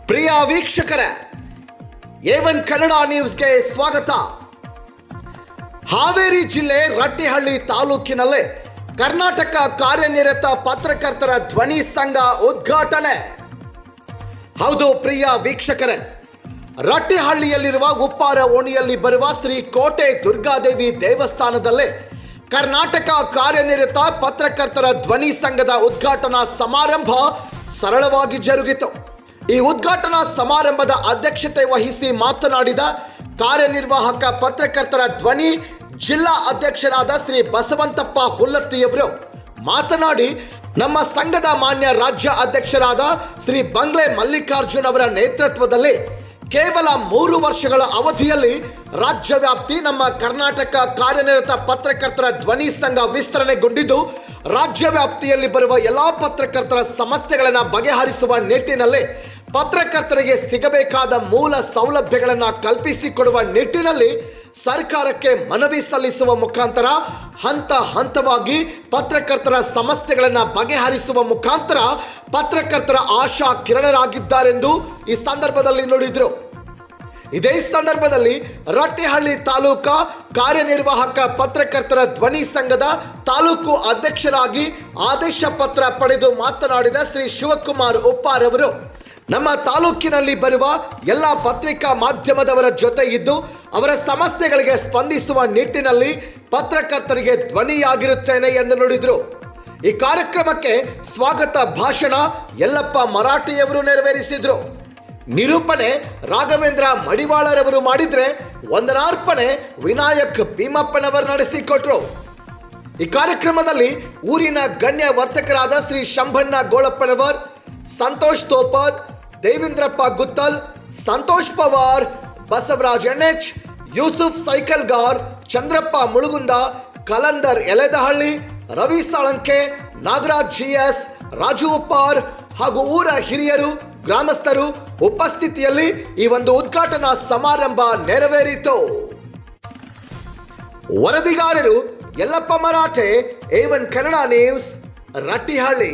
ಪ್ರಿಯ ವೀಕ್ಷಕರೇ, A1 ಕನ್ನಡ ನ್ಯೂಸ್ಗೆ ಸ್ವಾಗತ. ಹಾವೇರಿ ಜಿಲ್ಲೆ ರಟ್ಟಿಹಳ್ಳಿ ತಾಲೂಕಿನಲ್ಲಿ ಕರ್ನಾಟಕ ಕಾರ್ಯನಿರತ ಪತ್ರಕರ್ತರ ಧ್ವನಿ ಸಂಘ ಉದ್ಘಾಟನೆ. ಹೌದು ಪ್ರಿಯ ವೀಕ್ಷಕರೇ, ರಟ್ಟಿಹಳ್ಳಿಯಲ್ಲಿರುವ ಉಪ್ಪಾರ ಓಣಿಯಲ್ಲಿ ಬರುವ ಶ್ರೀ ಕೋಟೆ ದುರ್ಗಾದೇವಿ ದೇವಸ್ಥಾನದಲ್ಲಿ ಕರ್ನಾಟಕ ಕಾರ್ಯನಿರತ ಪತ್ರಕರ್ತರ ಧ್ವನಿ ಸಂಘದ ಉದ್ಘಾಟನಾ ಸಮಾರಂಭ ಸರಳವಾಗಿ ಜರುಗಿತು. ಈ ಉದ್ಘಾಟನಾ ಸಮಾರಂಭದ ಅಧ್ಯಕ್ಷತೆ ವಹಿಸಿ ಮಾತನಾಡಿದ ಕಾರ್ಯನಿರ್ವಾಹಕ ಪತ್ರಕರ್ತರ ಧ್ವನಿ ಜಿಲ್ಲಾ ಅಧ್ಯಕ್ಷರಾದ ಶ್ರೀ ಬಸವಂತಪ್ಪ ಹುಲ್ಲತ್ತಿಯವರು ಮಾತನಾಡಿ, ನಮ್ಮ ಸಂಘದ ಮಾನ್ಯ ರಾಜ್ಯ ಅಧ್ಯಕ್ಷರಾದ ಶ್ರೀ ಬಂಗ್ಲೆ ಮಲ್ಲಿಕಾರ್ಜುನ್ ಅವರ ನೇತೃತ್ವದಲ್ಲಿ ಕೇವಲ 3 ವರ್ಷಗಳ ಅವಧಿಯಲ್ಲಿ ರಾಜ್ಯ ವ್ಯಾಪ್ತಿ ನಮ್ಮ ಕರ್ನಾಟಕ ಕಾರ್ಯನಿರತ ಪತ್ರಕರ್ತರ ಧ್ವನಿ ಸಂಘ ವಿಸ್ತರಣೆಗೊಂಡಿದ್ದು, ರಾಜ್ಯ ವ್ಯಾಪ್ತಿಯಲ್ಲಿ ಬರುವ ಎಲ್ಲಾ ಪತ್ರಕರ್ತರ ಸಮಸ್ಯೆಗಳನ್ನು ಬಗೆಹರಿಸುವ ನಿಟ್ಟಿನಲ್ಲಿ ಪತ್ರಕರ್ತರಿಗೆ ಸಿಗಬೇಕಾದ ಮೂಲ ಸೌಲಭ್ಯಗಳನ್ನು ಕಲ್ಪಿಸಿಕೊಡುವ ನಿಟ್ಟಿನಲ್ಲಿ ಸರ್ಕಾರಕ್ಕೆ ಮನವಿ ಸಲ್ಲಿಸುವ ಮುಖಾಂತರ ಹಂತ ಹಂತವಾಗಿ ಪತ್ರಕರ್ತರ ಸಮಸ್ಯೆಗಳನ್ನು ಬಗೆಹರಿಸುವ ಮುಖಾಂತರ ಪತ್ರಕರ್ತರ ಆಶಾ ಕಿರಣರಾಗಿದ್ದಾರೆಂದು ಈ ಸಂದರ್ಭದಲ್ಲಿ ನುಡಿದರು. ಇದೇ ಸಂದರ್ಭದಲ್ಲಿ ರಟ್ಟಿಹಳ್ಳಿ ತಾಲೂಕಾ ಕಾರ್ಯನಿರ್ವಾಹಕ ಪತ್ರಕರ್ತರ ಧ್ವನಿ ಸಂಘದ ತಾಲೂಕು ಅಧ್ಯಕ್ಷರಾಗಿ ಆದೇಶ ಪತ್ರ ಪಡೆದು ಮಾತನಾಡಿದ ಶ್ರೀ ಶಿವಕುಮಾರ್ ಉಪ್ಪಾರ್ ಅವರು, ನಮ್ಮ ತಾಲೂಕಿನಲ್ಲಿ ಬರುವ ಎಲ್ಲ ಪತ್ರಿಕಾ ಮಾಧ್ಯಮದವರ ಜೊತೆ ಇದ್ದು ಅವರ ಸಮಸ್ಯೆಗಳಿಗೆ ಸ್ಪಂದಿಸುವ ನಿಟ್ಟಿನಲ್ಲಿ ಪತ್ರಕರ್ತರಿಗೆ ಧ್ವನಿಯಾಗಿರುತ್ತೇನೆ ಎಂದು ನುಡಿದರು. ಈ ಕಾರ್ಯಕ್ರಮಕ್ಕೆ ಸ್ವಾಗತ ಭಾಷಣ ಯಲ್ಲಪ್ಪ ಮರಾಠಿಯವರು ನೆರವೇರಿಸಿದರು. ನಿರೂಪಣೆ ರಾಘವೇಂದ್ರ ಮಡಿವಾಳರವರು ಮಾಡಿದ್ರೆ ವಂದನಾರ್ಪಣೆ ವಿನಾಯಕ್ ಭೀಮಪ್ಪನವರು ನಡೆಸಿಕೊಟ್ರು. ಈ ಕಾರ್ಯಕ್ರಮದಲ್ಲಿ ಊರಿನ ಗಣ್ಯ ವರ್ತಕರಾದ ಶ್ರೀ ಶಂಭಣ್ಣ ಗೋಳಪ್ಪನವರ್, ಸಂತೋಷ್ ತೋಪದ್, ದೇವೇಂದ್ರಪ್ಪ ಗುತ್ತಲ್, ಸಂತೋಷ್ ಪವಾರ್, ಬಸವರಾಜ್ ಎನ್ಎಚ್, ಯೂಸುಫ್ ಸೈಕಲ್ಗಾರ್, ಚಂದ್ರಪ್ಪ ಮುಳುಗುಂದ, ಕಲಂದರ್ ಎಲೆದಹಳ್ಳಿ, ರವಿ ಸಾಳಂಕೆ, ನಾಗರಾಜ್ ಜಿಎಸ್, ರಾಜು ಉಪ್ಪಾರ್ ಹಾಗೂ ಊರ ಹಿರಿಯರು ಗ್ರಾಮಸ್ಥರು ಉಪಸ್ಥಿತಿಯಲ್ಲಿ ಈ ಒಂದು ಉದ್ಘಾಟನಾ ಸಮಾರಂಭ ನೆರವೇರಿತು. ವರದಿಗಾರರು ಯಲ್ಲಪ್ಪ ಮರಾಠೆ, A1 ಕನ್ನಡ ನ್ಯೂಸ್, ರಟ್ಟಿಹಳ್ಳಿ.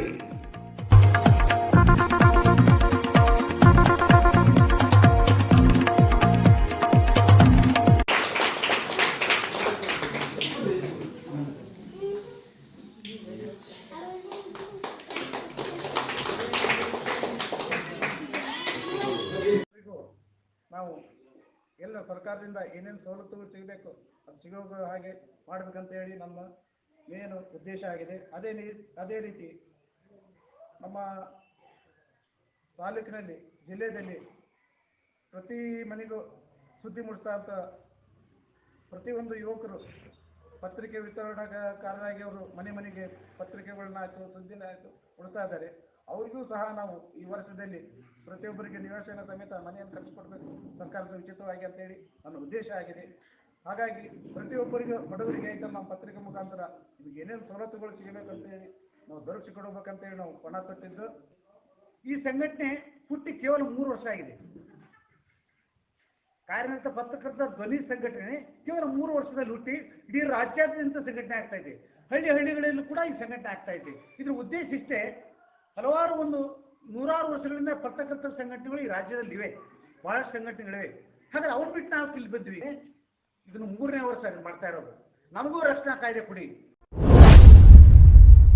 ನಾವು ಎಲ್ಲ ಸರ್ಕಾರದಿಂದ ಏನೇನು ಸವಲತ್ತುಗಳು ಸಿಗಬೇಕು ಅದು ಸಿಗೋ ಹಾಗೆ ಮಾಡಬೇಕಂತ ಹೇಳಿ ನಮ್ಮ ಮೇನ್ ಉದ್ದೇಶ ಆಗಿದೆ. ಅದೇ ರೀತಿ ನಮ್ಮ ತಾಲೂಕಿನಲ್ಲಿ ಜಿಲ್ಲೆಯಲ್ಲಿ ಪ್ರತಿ ಮನೆಗೂ ಸುದ್ದಿ ಮೂಡಿಸ್ತಾ ಅಂತ ಪ್ರತಿಯೊಂದು ಯುವಕರು ಪತ್ರಿಕೆ ವಿತರಣಾಕಾರರಾಗಿ ಅವರು ಮನೆ ಮನೆಗೆ ಪತ್ರಿಕೆಗಳನ್ನ ಆಯಿತು ಸುದ್ದಿನ ಆಯಿತು ಕೊಡ್ತಾ ಇದ್ದಾರೆ. ಅವ್ರಿಗೂ ಸಹ ನಾವು ಈ ವರ್ಷದಲ್ಲಿ ಪ್ರತಿಯೊಬ್ಬರಿಗೆ ನಿವಾಸನ ಸಮೇತ ಮನೆಯನ್ನು ಕಟ್ಟಿಸ್ಕೊಡ್ಬೇಕು ಸರ್ಕಾರದ ಉಚಿತವಾಗಿ ಅಂತೇಳಿ ನನ್ನ ಉದ್ದೇಶ ಆಗಿದೆ. ಹಾಗಾಗಿ ಪ್ರತಿಯೊಬ್ಬರಿಗೂ ಬಡವರಿಗೆ ಆಯ್ತು ನಮ್ಮ ಪತ್ರಿಕೆ ಮುಖಾಂತರ ಇದಕ್ಕೆ ಏನೇನು ಸವಲತ್ತುಗಳು ಸಿಗಬೇಕಂತ ಹೇಳಿ ನಾವು ದೊರಕಿಸಿಕೊಡ್ಬೇಕಂತೇಳಿ ನಾವು ಪಣ ತೊಟ್ಟಿದ್ದು. ಈ ಸಂಘಟನೆ ಹುಟ್ಟಿ ಕೇವಲ 3 ವರ್ಷ ಆಗಿದೆ. ಕಾರ್ಯನಿರತ ಪತ್ರಕರ್ತರ ಧ್ವನಿ ಸಂಘಟನೆ ಕೇವಲ 3 ವರ್ಷದಲ್ಲಿ ಹುಟ್ಟಿ ಇಡೀ ರಾಜ್ಯಾದ್ಯಂತ ಸಂಘಟನೆ ಆಗ್ತಾ ಇದೆ. ಹಳ್ಳಿಗಳಲ್ಲೂ ಕೂಡ ಈ ಸಂಘಟನೆ ಆಗ್ತಾ ಇದೆ. ಇದ್ರ ಉದ್ದೇಶ ಇಷ್ಟೇ, ಹಲವಾರು ನೂರಾರು ವರ್ಷಗಳಿಂದ ಪತ್ರಕರ್ತರ ಸಂಘಟನೆಗಳು ಈ ರಾಜ್ಯದಲ್ಲಿ ಇವೆ, ಬಹಳಷ್ಟು ಸಂಘಟನೆಗಳಿವೆ. ಹಾಗಾದ್ರೆ ಅವ್ರು ಬಿಟ್ಟು ನಾವು ಇಲ್ಲಿ ಬಂದ್ವಿ. ಇದನ್ನು 3ನೇ ವರ್ಷ ಮಾಡ್ತಾ ಇರೋದು. ನಮಗೂ ರಕ್ಷಣಾ ಕಾಯ್ದೆ ಕೊಡಿ,